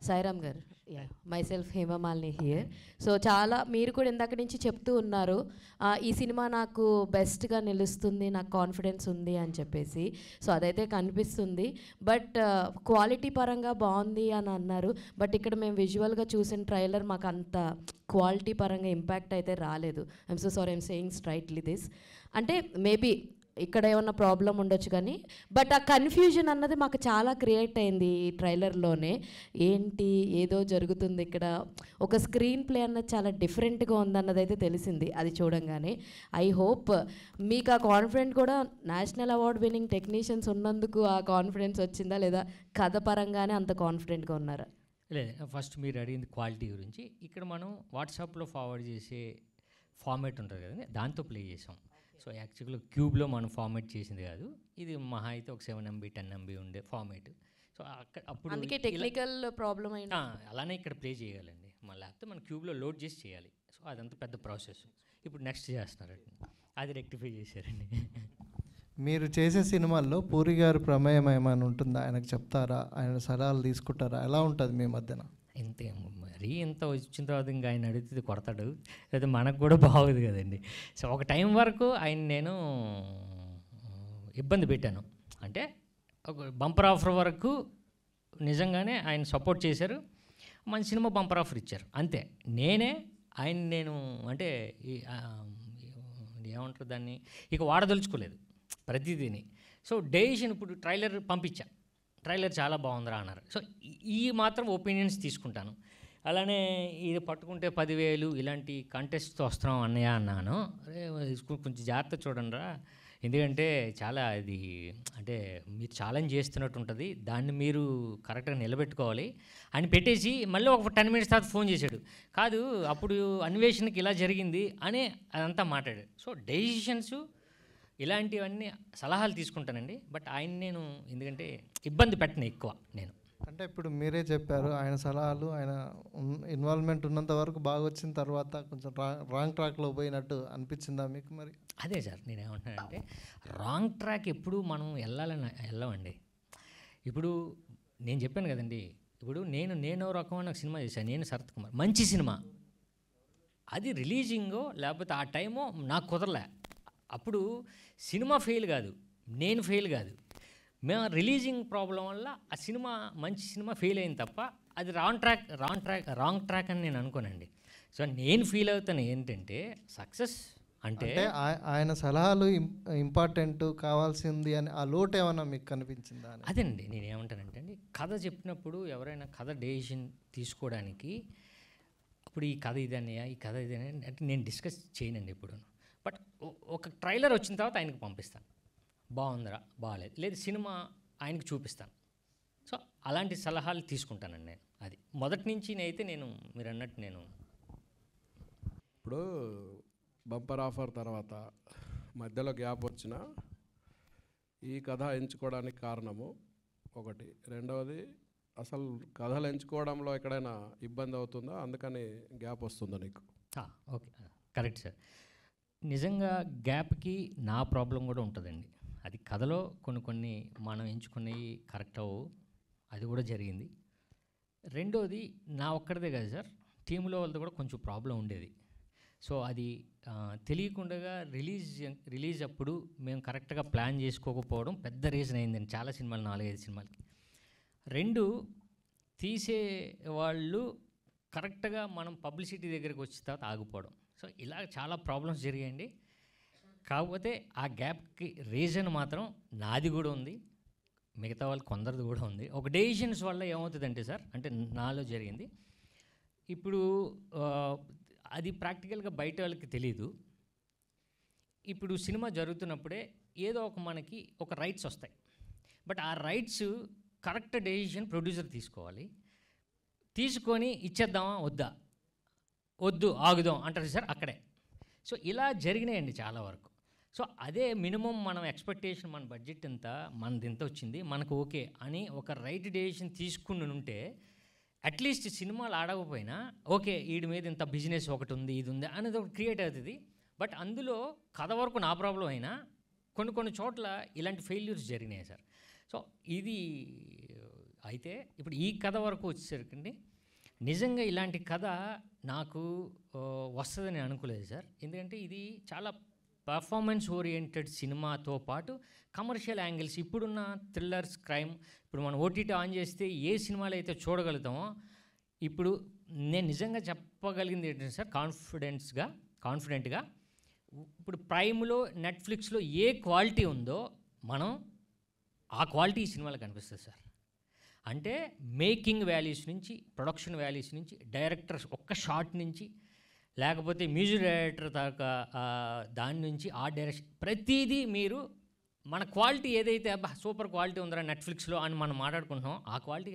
Sairam garu, myself Hemamalini here. So చాలా మీరు కూడా ఇందాక నుంచి చెప్తూ ఉన్నారు ఈ సినిమా నాకు బెస్ట్గా నిలుస్తుంది, నాకు కాన్ఫిడెన్స్ ఉంది అని చెప్పేసి. సో అదైతే కనిపిస్తుంది. బట్ క్వాలిటీ పరంగా బాగుంది అని అన్నారు. బట్ ఇక్కడ మేము విజువల్గా చూసిన ట్రైలర్ మాకు అంత క్వాలిటీ పరంగా ఇంపాక్ట్ అయితే రాలేదు. I'm so sorry, I'm saying straightly this. అంటే మేబీ ఇక్కడ ఏమన్నా ప్రాబ్లం ఉండొచ్చు కానీ, బట్ ఆ కన్ఫ్యూజన్ అన్నది మాకు చాలా క్రియేట్ అయింది ఈ ట్రైలర్లోనే. ఏంటి ఏదో జరుగుతుంది ఇక్కడ, ఒక స్క్రీన్ ప్లే అన్నది చాలా డిఫరెంట్గా ఉందన్నది అయితే తెలిసింది అది చూడంగానే. ఐ హోప్ మీకు ఆ కాన్ఫిడెంట్ కూడా నేషనల్ అవార్డ్ విన్నింగ్ టెక్నీషియన్స్ ఉన్నందుకు ఆ కాన్ఫిడెన్స్ వచ్చిందా, లేదా కథ పరంగానే అంత కాన్ఫిడెంట్గా ఉన్నారా? లేదు, ఫస్ట్ మీరు అడిగింది క్వాలిటీ గురించి. ఇక్కడ మనం వాట్సాప్లో ఫార్వర్డ్ చేసే ఫార్మేట్ ఉంటుంది కదండి, దాంతో ప్లే చేసాం. సో యాక్చువల్గా క్యూబ్లో మనం ఫార్మేట్ చేసింది కాదు, ఇది మహా అయితే ఒక 7 MB 10 MB ఉండే ఫార్మేట్. సో అప్పుడు అందుకే టెక్నికల్ ప్రాబ్లం అయినా అలానే ఇక్కడ ప్లే చేయగలండి, మళ్ళీ లేకపోతే మన క్యూబ్లో లోడ్ చేసి చేయాలి. సో అదంతా పెద్ద ప్రాసెస్. ఇప్పుడు నెక్స్ట్ చేస్తున్నారండి, అది రెక్టిఫై చేశారండి. మీరు చేసే సినిమాల్లో పూరి గారి ప్రమేయం ఏమైనా ఉంటుందా? ఆయనకు చెప్తారా, ఆయన సలహాలు తీసుకుంటారా? ఎలా ఉంటుంది మీ మధ్యన? ఇంతే, మరీ ఇంత వచ్చిన తర్వాత ఇంకా ఆయన అడిగితే కొడతాడు, లేదా మనకు కూడా బాగోదు కదండి. సో ఒక టైం వరకు ఆయన నేను ఇబ్బంది పెట్టాను. అంటే ఒక బంపర్ ఆఫర్ వరకు నిజంగానే ఆయన సపోర్ట్ చేశారు, మంచి సినిమా బంపర్ ఆఫర్ ఇచ్చారు, అంతే. నేను అంటే ఏమంటారు దాన్ని, ఇక వాడదలుచుకోలేదు ప్రతిదీని. సో డెసిషన్, ఇప్పుడు ట్రైలర్ పంపించా, ట్రైలర్ చాలా బాగుందిరా అన్నారు. సో ఈ మాత్రం ఒపీనియన్స్ తీసుకుంటాను. అలానే ఇది పట్టుకుంటే 10,000 ఇలాంటి కంటెస్ట్తో వస్తున్నాం అన్నయ్య అన్నాను. అరే కొంచెం జాగ్రత్త చూడండిరా, ఎందుకంటే చాలా ఇది అంటే మీరు ఛాలెంజ్ చేస్తున్నట్టు ఉంటుంది, దాన్ని మీరు కరెక్ట్గా నిలబెట్టుకోవాలి అని పెట్టేసి మళ్ళీ ఒక 10 minutes తర్వాత ఫోన్ చేశాడు. కాదు అప్పుడు అన్వేషణకి ఇలా జరిగింది అని అదంతా మాట్లాడాడు. సో డెసిషన్స్ ఇలాంటివన్నీ సలహాలు తీసుకుంటానండి, బట్ ఆయన నేను ఎందుకంటే ఇబ్బంది పెట్టను ఎక్కువ నేను. అంటే ఇప్పుడు మీరే చెప్పారు ఆయన సలహాలు, ఆయన ఇన్వాల్వ్మెంట్ ఉన్నంత వరకు బాగా వచ్చిన తర్వాత కొంచెం రాంగ్ ట్రాక్లో పోయినట్టు అనిపించిందా మీకు? మరి అదే సార్ నేనేమంటున్నానంటే, రాంగ్ ట్రాక్ ఎప్పుడు మనం వెళ్ళమండి. ఇప్పుడు నేను చెప్పాను కదండి, ఇప్పుడు నేను రకమైన సినిమా చేశాను, నేను శరత్ కుమార్, మంచి సినిమా, అది రిలీజింగో లేకపోతే ఆ టైమో నాకు కుదరలే. అప్పుడు సినిమా ఫెయిల్ కాదు, నేను ఫెయిల్ కాదు, మేము రిలీజింగ్ ప్రాబ్లం వల్ల ఆ సినిమా మంచి సినిమా ఫెయిల్ అయింది తప్ప అది రాంగ్ ట్రాక్ అని నేను అనుకోనండి. సో నేను ఫీల్ అవుతాను ఏంటంటే సక్సెస్ అంటే ఆయన సలహాలు ఇంపార్టెంట్ కావాల్సింది అని ఆ లోటు ఏమన్నా మీకు కనిపించిందా? అదేండి నేనేమంటానంటే అండి, కథ చెప్పినప్పుడు ఎవరైనా కథ డెసిషన్ తీసుకోవడానికి ఇప్పుడు ఈ కథ ఇదన్నయ్యా, ఈ కథ ఇదన్నయ్యా అంటే నేను డిస్కస్ చేయనండి ఎప్పుడు. బట్ ఒక ట్రైలర్ వచ్చిన తర్వాత ఆయనకు పంపిస్తాను, బాగుందిరా బాగాలేదు, లేదు సినిమా ఆయనకు చూపిస్తాను. సో అలాంటి సలహాలు తీసుకుంటానండి నేను. అది మొదటి నుంచి అయితే నేను మీరు అన్నట్టు నేను ఇప్పుడు బంపర్ ఆఫర్ తర్వాత మధ్యలో గ్యాప్ వచ్చిన ఈ కథ ఎంచుకోవడానికి కారణము ఒకటి, రెండవది అసలు కథలు ఎంచుకోవడంలో ఎక్కడైనా ఇబ్బంది అవుతుందా, అందుకని గ్యాప్ వస్తుందా నీకు? Okay, correct sir. నిజంగా గ్యాప్కి నా ప్రాబ్లం కూడా ఉంటుందండి. అది కథలో కొన్ని మనం ఎంచుకునేవి కరెక్ట్ అవ్వవు, అది కూడా జరిగింది. రెండోది నా ఒక్కడిదే కదా సార్, టీంలో వాళ్ళతో కూడా కొంచెం ప్రాబ్లం ఉండేది. సో అది తెలియకుండా రిలీజ్ అప్పుడు మేము కరెక్ట్గా ప్లాన్ చేసుకోకపోవడం పెద్ద రీజన్ అయిందండి చాలా సినిమాలు, 4-5 సినిమాలకి. రెండు, తీసే వాళ్ళు కరెక్ట్గా మనం పబ్లిసిటీ దగ్గరికి వచ్చిన తర్వాత ఆగిపోవడం. సో ఇలా చాలా ప్రాబ్లమ్స్ జరిగాయండి. కాకపోతే ఆ గ్యాప్కి రీజన్ మాత్రం నాది కూడా ఉంది, మిగతా వాళ్ళు కొందరిది కూడా ఉంది. ఒక డెసిషన్స్ వల్ల ఏమవుతుందంటే సార్, అంటే నాలో జరిగింది, ఇప్పుడు అది ప్రాక్టికల్గా బయట వాళ్ళకి తెలీదు. ఇప్పుడు సినిమా జరుగుతున్నప్పుడే ఏదో మనకి ఒక రైట్స్ వస్తాయి, బట్ ఆ రైట్స్ కరెక్ట్ డెసిషన్ ప్రొడ్యూసర్ తీసుకోవాలి. తీసుకొని ఇచ్చేద్దామా వద్దు ఆగుదాం అంటారు సార్ అక్కడే. సో ఇలా జరిగినాయండి చాలా వరకు. సో అదే మినిమం మనం ఎక్స్పెక్టేషన్, మన బడ్జెట్ ఎంత, మనది ఎంత వచ్చింది, మనకు ఓకే అని ఒక రైట్ డెసిషన్ తీసుకుని ఉంటే అట్లీస్ట్ సినిమాలు ఆడకపోయినా ఓకే వీడి మీద ఇంత బిజినెస్ ఒకటి ఉంది, ఇది ఉంది అనేది ఒకటి క్రియేట్ అవుతుంది. బట్ అందులో కథ వరకు నా ప్రాబ్లం అయినా కొన్ని చోట్ల ఇలాంటి ఫెయిల్యూర్స్ జరిగినాయి సార్. సో ఇది అయితే ఇప్పుడు ఈ కథ వరకు వచ్చేసరికి నిజంగా ఇలాంటి కథ నాకు వస్తుందని అనుకోలేదు సార్. ఎందుకంటే ఇది చాలా పర్ఫార్మెన్స్ ఓరియంటెడ్ సినిమాతో పాటు కమర్షియల్ యాంగిల్స్, ఇప్పుడున్న థ్రిల్లర్స్, క్రైమ్, ఇప్పుడు మనం ఓటీటీ ఆన్ చేస్తే ఏ సినిమాలు అయితే చూడగలుగుతామో, ఇప్పుడు నేను నిజంగా చెప్పగలిగింది ఏంటంటే సార్, కాన్ఫిడెంట్గా ఇప్పుడు ప్రైమ్లో, నెట్ఫ్లిక్స్లో ఏ క్వాలిటీ ఉందో మనం ఆ క్వాలిటీ ఈ సినిమాలో కనిపిస్తుంది సార్. అంటే మేకింగ్ వాల్యూస్ నుంచి, ప్రొడక్షన్ వాల్యూస్ నుంచి, డైరెక్టర్ ఒక్క షాట్ నుంచి, లేకపోతే మ్యూజిక్ డైరెక్టర్ దాకా దాని నుంచి ఆ డైరెక్షన్ ప్రతిదీ మీరు మన క్వాలిటీ ఏదైతే సూపర్ క్వాలిటీ ఉందరా నెట్ఫ్లిక్స్లో అని మనం మాట్లాడుకుంటున్నాం, ఆ క్వాలిటీ